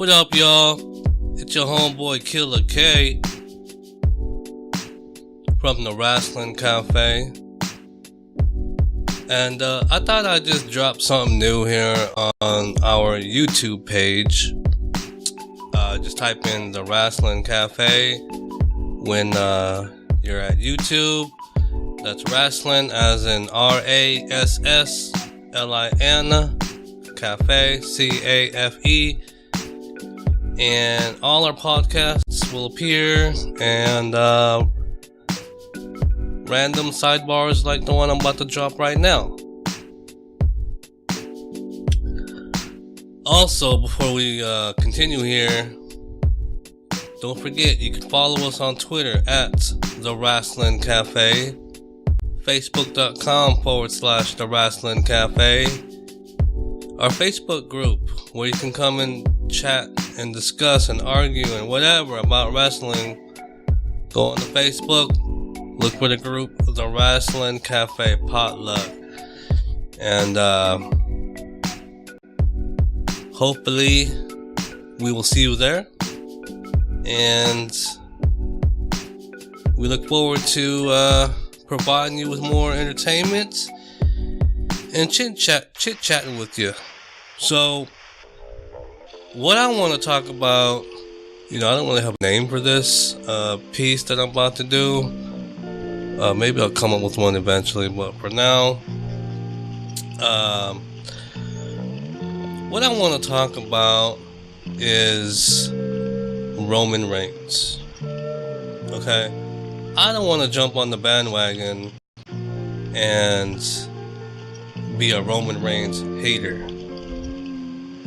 What up, y'all? It's your homeboy Killak from the Wrestling Cafe. And I thought I'd just drop something new here on our YouTube page. Just type in the Wrestling Cafe when you're at YouTube. That's wrestling as in RASSLIN, Cafe, CAFE. And all our podcasts will appear, and random sidebars like the one I'm about to drop right now. Also, before we continue here, don't forget you can follow us on Twitter at The Wrestling Cafe, Facebook.com/The Wrestling Cafe, our Facebook group where you can come and chat and discuss and argue and whatever about wrestling. Go on to Facebook, look for the group, The Wrestling Cafe Potluck, and hopefully we will see you there. And we look forward to providing you with more entertainment and chit-chatting with you. So, what I want to talk about, I don't really have a name for this piece that I'm about to do. Maybe I'll come up with one eventually, but for now, what I want to talk about is Roman Reigns. Okay? I don't want to jump on the bandwagon and be a Roman Reigns hater.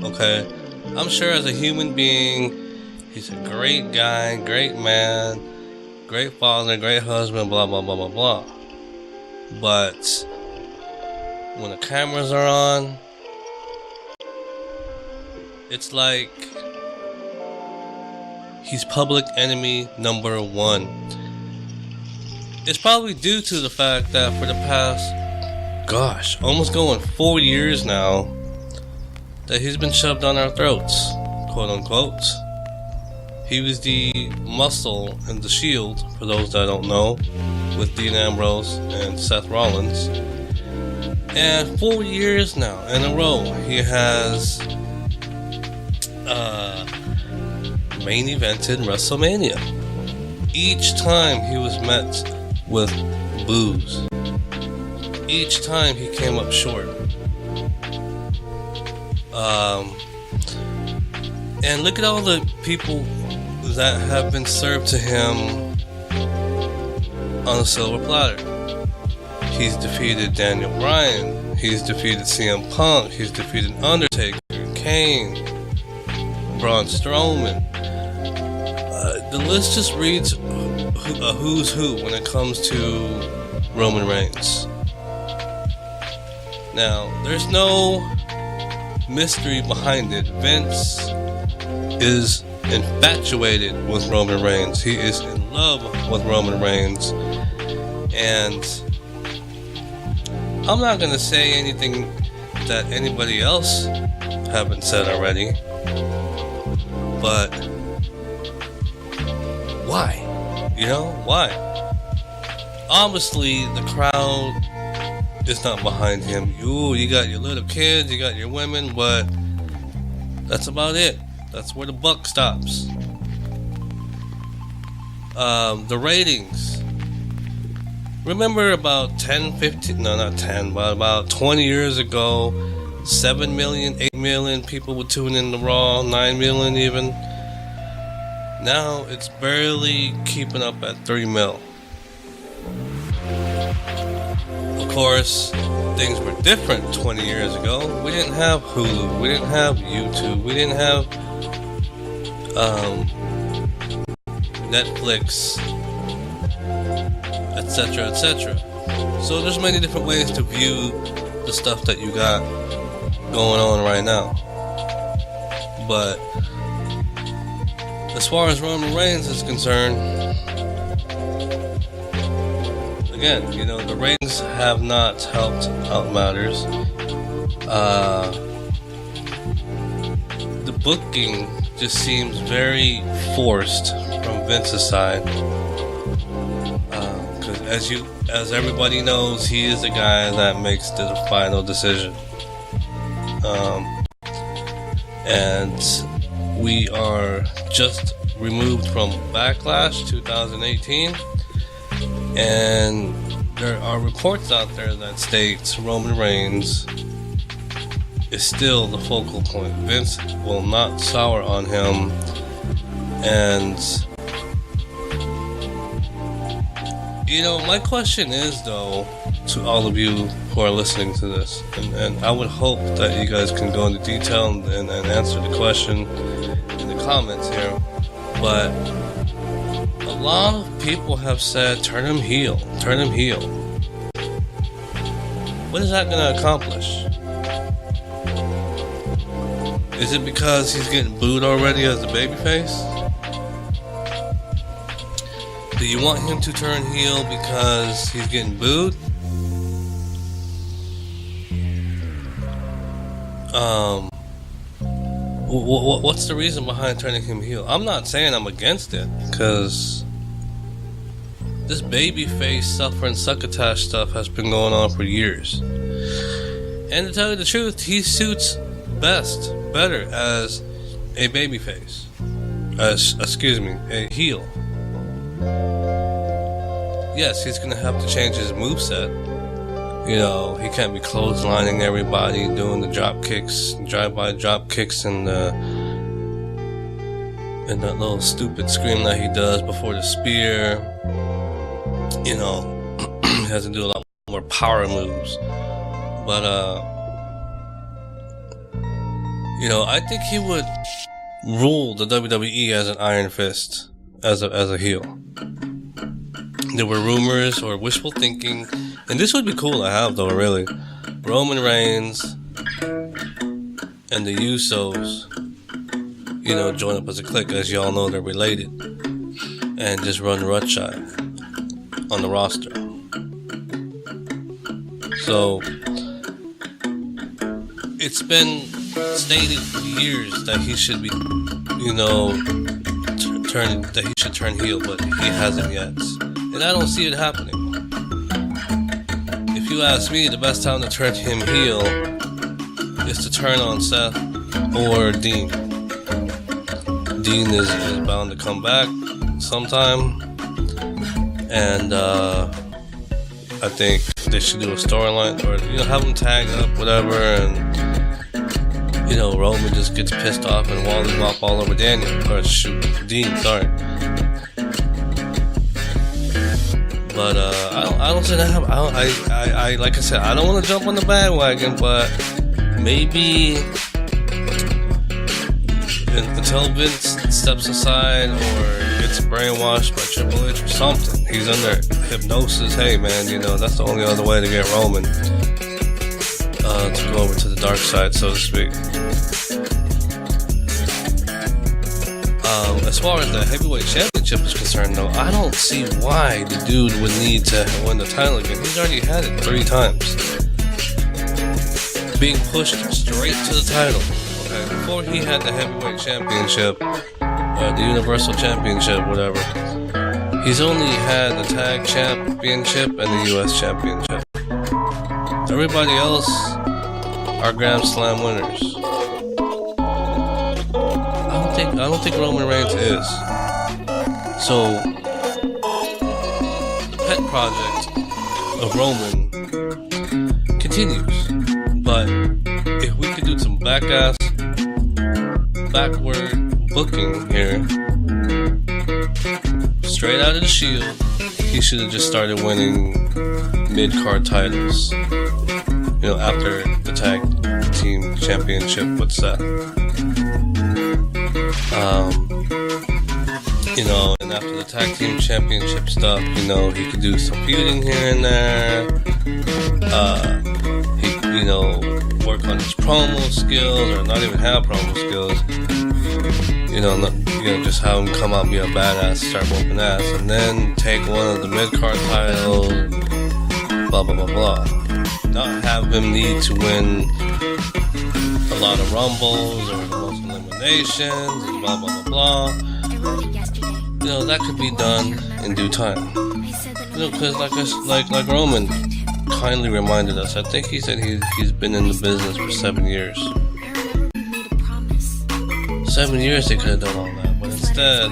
Okay? I'm sure as a human being, he's a great guy, great man, great father, great husband, blah, blah, blah, blah, blah. But when the cameras are on, it's like he's public enemy number one. It's probably due to the fact that for the past, almost going 4 years now, that he's been shoved down our throats, quote unquote. He was the muscle and the shield, for those that don't know, with Dean Ambrose and Seth Rollins. And 4 years now in a row, he has main evented WrestleMania. Each time he was met with boos. Each time he came up short. And look at all the people that have been served to him on a silver platter. He's defeated Daniel Bryan. He's defeated CM Punk. He's defeated Undertaker, Kane, Braun Strowman. The list just reads a who's who when it comes to Roman Reigns. Now, there's no mystery behind it. Vince is infatuated with Roman Reigns. He is in love with Roman Reigns. And I'm not going to say anything that anybody else haven't said already. But why? Why? Obviously, the crowd is not behind him. You got your little kids, you got your women, but that's about it. That's where the buck stops. The ratings. Remember about 20 years ago, 7 million, 8 million people would tune in to Raw, 9 million even. Now it's barely keeping up at 3 mil. Of course, things were different 20 years ago. We didn't have Hulu, we didn't have YouTube, we didn't have Netflix, etc., etc. So there's many different ways to view the stuff that you got going on right now. But as far as Roman Reigns is concerned, again, the ratings have not helped out matters. The booking just seems very forced from Vince's side. Because as everybody knows, he is the guy that makes the final decision. And we are just removed from Backlash 2018, and there are reports out there that states Roman Reigns is still the focal point. Vince will not sour on him, and my question is, though, to all of you who are listening to this, and I would hope that you guys can go into detail and answer the question in the comments here, but a lot of people have said, turn him heel. What is that going to accomplish? Is it because he's getting booed already as a babyface? Do you want him to turn heel because he's getting booed? What's the reason behind turning him heel? I'm not saying I'm against it, because this babyface suffering succotash stuff has been going on for years. And to tell you the truth, he suits better as a babyface. A heel. Yes, he's gonna have to change his moveset. He can't be clotheslining everybody, doing the drop kicks, drive-by drop kicks, and that little stupid scream that he does before the spear. He has to do a lot more power moves. But I think he would rule the WWE as an Iron Fist, as a heel. There were rumors or wishful thinking, and this would be cool to have, though, really. Roman Reigns and the Usos, join up as a clique. As y'all know, they're related, and just run roughshod on the roster. So it's been stated for years that he should be, that he should turn heel, but he hasn't yet. And I don't see it happening. If you ask me, the best time to turn him heel is to turn on Seth or Dean. Dean is bound to come back sometime. And I think they should do a storyline, or have them tag up, whatever, and Roman just gets pissed off and Wally Wop all over Dean, sorry. But I don't see that happen. I like I said, I don't want to jump on the bandwagon, but maybe until Vince steps aside or gets brainwashed by Triple H or something, he's under hypnosis. Hey man, that's the only other way to get Roman to go over to the dark side, so to speak. As far as the heavyweight championship is concerned, though, I don't see why the dude would need to win the title again. He's already had it 3 times. Being pushed straight to the title. Okay, before he had the heavyweight championship, the universal championship, whatever, he's only had the tag championship and the US championship. Everybody else are Grand Slam winners. I don't think Roman Reigns is. So, the pet project of Roman continues. But if we could do some backward booking here, straight out of the Shield, he should have just started winning mid-card titles. After the tag team championship with Seth. And after the tag team championship stuff, he could do some feuding here and there. He, work on his promo skills, or not even have promo skills. Just have him come out and be a badass, start whooping ass, and then take one of the mid-card titles, blah, blah, blah, blah. Not have him need to win a lot of Rumbles or the most eliminated donations, and blah blah blah blah. That could be done in due time. Because like Roman kindly reminded us, I think he said he's been in the business for 7 years. 7 years they could have done all that, but instead,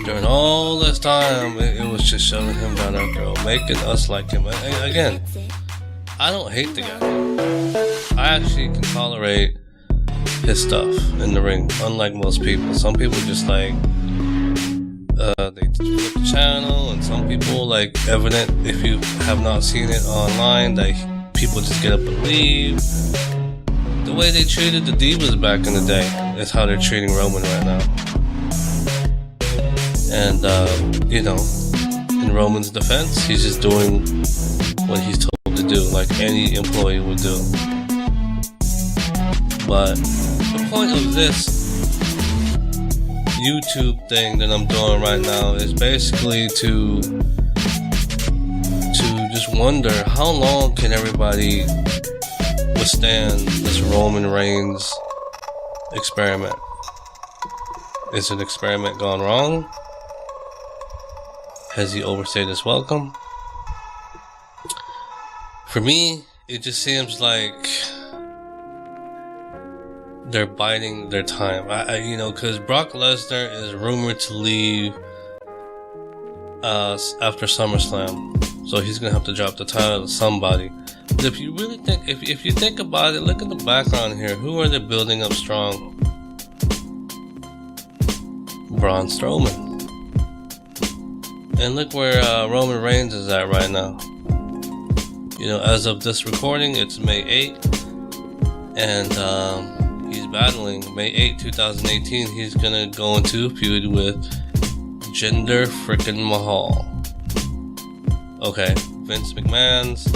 during all this time, it was just shoving him down our throat, making us like him. Again, I don't hate the guy. I actually can tolerate his stuff in the ring, unlike most people. Some people just they flip the channel, and some people, evident if you have not seen it online, people just get up and leave. The way they treated the Divas back in the day is how they're treating Roman right now. And, in Roman's defense, he's just doing what he's told to do, like any employee would do. But the point of this YouTube thing that I'm doing right now is basically to just wonder how long can everybody withstand this Roman Reigns experiment. Is an experiment gone wrong? Has he overstayed his welcome? For me, it just seems like they're biding their time. Because Brock Lesnar is rumored to leave after SummerSlam, so he's gonna have to drop the title to somebody. But if you really think, if you think about it, look at the background here. Who are they building up strong? Braun Strowman. And look where Roman Reigns is at right now. As of this recording, it's May 8th, and he's battling May 8th, 2018. He's gonna go into a feud with Jinder frickin' Mahal. Okay, Vince McMahon's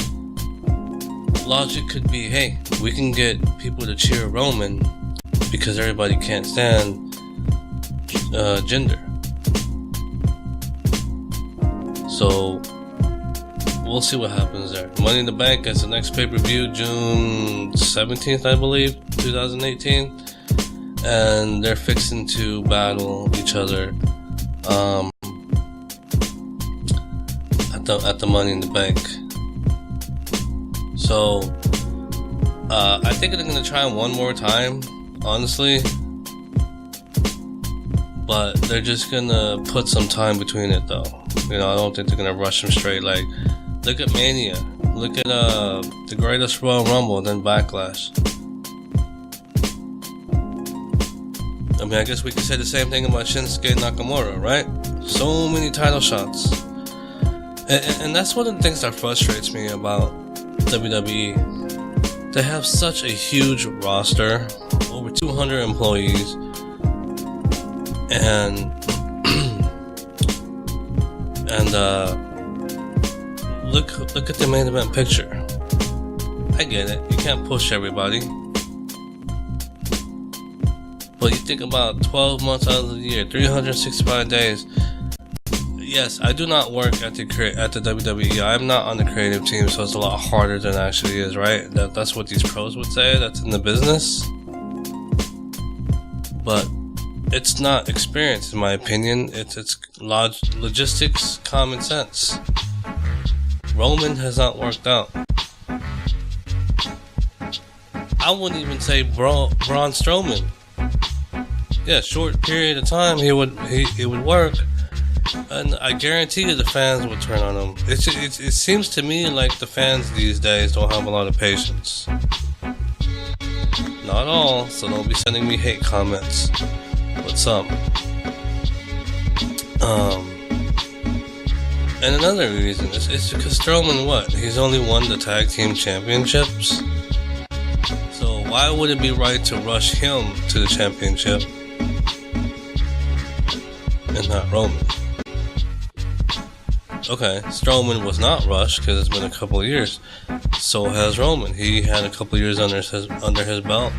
logic could be, hey, we can get people to cheer Roman because everybody can't stand Jinder. So we'll see what happens there. Money in the Bank is the next pay-per-view, June 17th, I believe, 2018, and they're fixing to battle each other at the Money in the Bank. So I think they're gonna try one more time, honestly, but they're just gonna put some time between it though. I don't think they're gonna rush them straight. Look at Mania, look at the Greatest Royal Rumble, then Backlash. I guess we could say the same thing about Shinsuke Nakamura, right? So many title shots, and that's one of the things that frustrates me about WWE. They have such a huge roster, over 200 employees, and look at the main event picture. I get it, you can't push everybody, but you think about 12 months out of the year, 365 days. Yes, I do not work at the WWE. I'm not on the creative team, so it's a lot harder than it actually is, right? That's what these pros would say, that's in the business. But it's not experience, in my opinion. It's logistics, common sense. Roman has not worked out. I wouldn't even say Braun Strowman. Yeah, short period of time it would work, and I guarantee you the fans will turn on him. It seems to me like the fans these days don't have a lot of patience. Not all, so don't be sending me hate comments, but some. And another reason is because Strowman, he's only won the tag team championships. So why would it be right to rush him to the championship and not Roman? Okay, Strowman was not rushed because it's been a couple of years. So has Roman. He had a couple of years under his belt.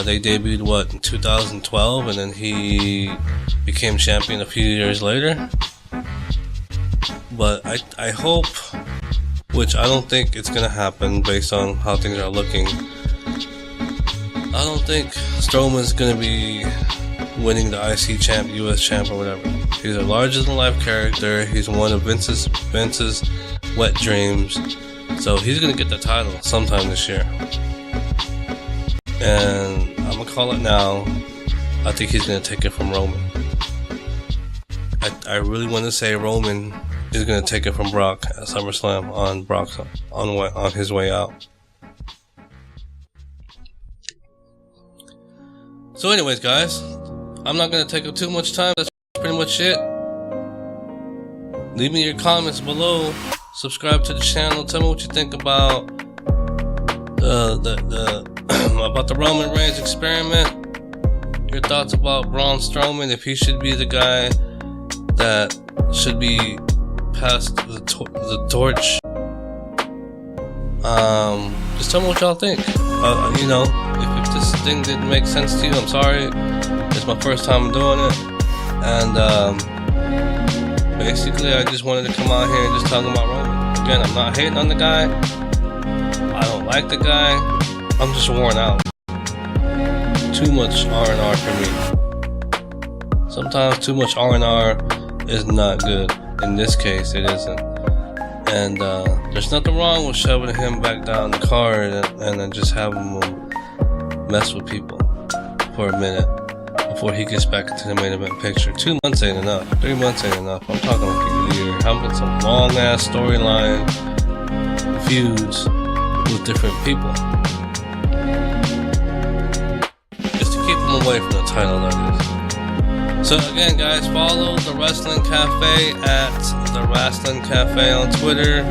They debuted in 2012, and then he became champion a few years later. But I hope, which I don't think it's gonna happen based on how things are looking, I don't think Strowman's gonna be winning the IC champ, US champ, or whatever. He's a larger-than-life character. He's one of Vince's wet dreams. So he's gonna get the title sometime this year. And I'm gonna call it now. I think he's gonna take it from Roman. I really want to say Roman is gonna take it from Brock at SummerSlam on his way out. So anyways, guys, I'm not going to take up too much time. That's pretty much it. Leave me your comments below. Subscribe to the channel. Tell me what you think about about the Roman Reigns experiment. Your thoughts about Braun Strowman, if he should be the guy that should be passed the torch. Just tell me what y'all think. If this thing didn't make sense to you, I'm sorry. It's my first time doing it. And basically, I just wanted to come out here and just talk about Roman. Again, I'm not hating on the guy. I don't like the guy. I'm just worn out. Too much R&R for me. Sometimes too much R&R is not good. In this case, it isn't. And there's nothing wrong with shoving him back down the card and then just having him mess with people for a minute before he gets back into the main event picture. 2 months ain't enough. 3 months ain't enough. I'm talking like a year. Having some long ass storyline feuds with different people just to keep him away from the title, that is. So again, guys, follow The Wrestling Cafe at The Wrestling Cafe on Twitter.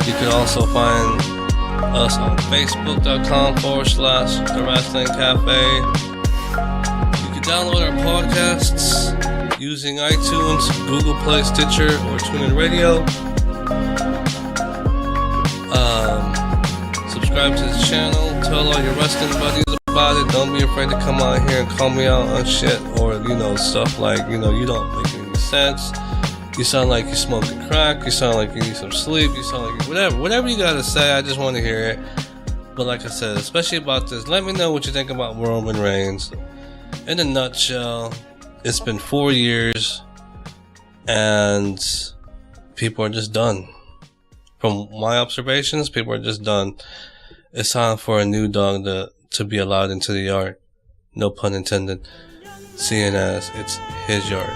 You can also find us on Facebook.com/The Wrestling Cafe. You can download our podcasts using iTunes, Google Play, Stitcher, or TuneIn Radio. Subscribe to this channel. Tell all your wrestling buddies about it. Don't be afraid to come out here and call me out on shit or stuff like you don't make any sense. You sound like you're smoking crack. You sound like you need some sleep. You sound like whatever you gotta say. I just want to hear it. But like I said, especially about this, let me know what you think about Roman Reigns. In a nutshell, it's been 4 years and people are just done. From my observations, people are just done. It's time for a new dog to be allowed into the yard. No pun intended. Seeing as it's his yard.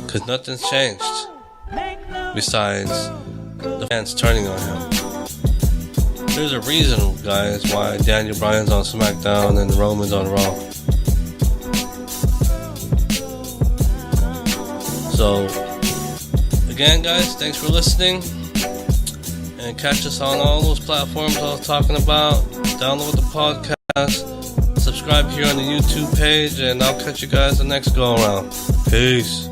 Because nothing's changed. Besides the fans turning on him. There's a reason, guys, why Daniel Bryan's on SmackDown and Roman's on Raw. So, again, guys, thanks for listening. And catch us on all those platforms I was talking about. Download the podcast. Subscribe here on the YouTube page. And I'll catch you guys the next go around. Peace.